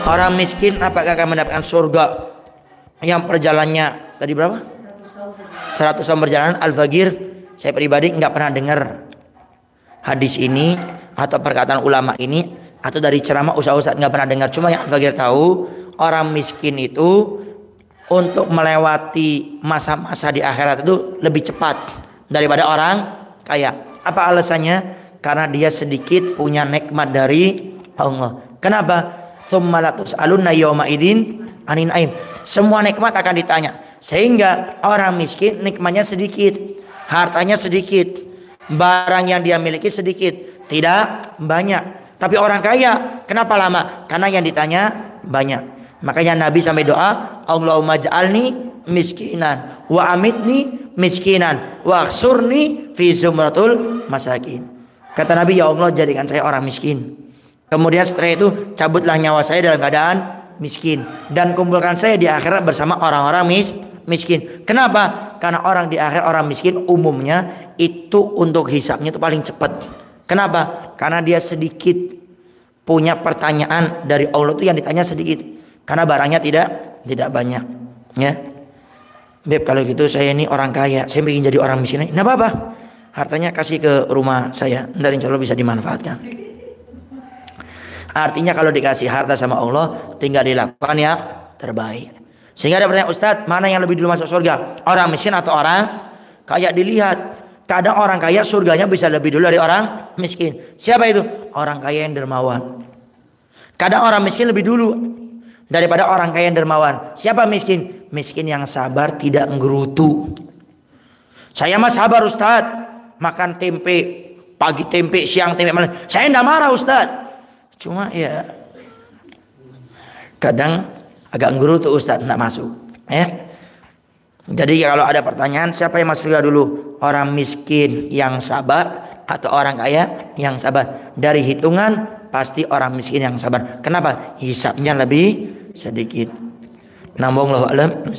Orang miskin apakah akan mendapatkan surga yang perjalanannya tadi berapa? 100 tahun perjalanan. Al-Faqir, saya pribadi nggak pernah dengar hadis ini atau perkataan ulama ini atau dari ceramah ustaz-ustaz, nggak pernah dengar. Cuma yang Al-Faqir tahu, orang miskin itu untuk melewati masa-masa di akhirat itu lebih cepat daripada orang kaya. Apa alasannya? Karena dia sedikit punya nikmat dari Allah. Kenapa? Tsumma latus'alunna yauma idzin 'anin na'im. Semua nikmat akan ditanya. Sehingga orang miskin nikmatnya sedikit, hartanya sedikit, barang yang dia miliki sedikit, tidak banyak. Tapi orang kaya, kenapa lama? Karena yang ditanya banyak. Makanya Nabi sampai doa, Allahumma ja'alni miskinan wa amitni miskinan wa khsurni fi zumratul masakin. Kata Nabi, ya Allah jadikan saya orang miskin. Kemudian setelah itu cabutlah nyawa saya dalam keadaan miskin, dan kumpulkan saya di akhirat bersama orang-orang miskin. Kenapa? Karena orang di akhirat, orang miskin umumnya itu untuk hisabnya itu paling cepat. Kenapa? Karena dia sedikit punya pertanyaan dari Allah, itu yang ditanya sedikit. Karena barangnya tidak banyak. Ya, Beb, kalau gitu saya ini orang kaya, saya ingin jadi orang miskin. Nah, apa? Hartanya kasih ke rumah saya, ntar insya Allah bisa dimanfaatkan. Artinya kalau dikasih harta sama Allah, tinggal dilakukan ya terbaik. Sehingga ada pertanyaan, Ustadz, mana yang lebih dulu masuk surga? Orang miskin atau orang kaya? Dilihat. Kadang orang kaya surganya bisa lebih dulu dari orang miskin. Siapa itu? Orang kaya yang dermawan. Kadang orang miskin lebih dulu daripada orang kaya yang dermawan. Siapa miskin? Miskin yang sabar, tidak nggerutu. Saya mah sabar Ustadz, makan tempe, pagi tempe, siang tempe, malam. Saya enggak marah Ustadz. Cuma ya kadang agak nggerutu Ustadz, enggak masuk. Ya. Jadi kalau ada pertanyaan, siapa yang masuk surga dulu? Orang miskin yang sabar atau orang kaya yang sabar? Dari hitungan pasti orang miskin yang sabar. Kenapa? Hisabnya lebih sedikit. Nambung lahu alam.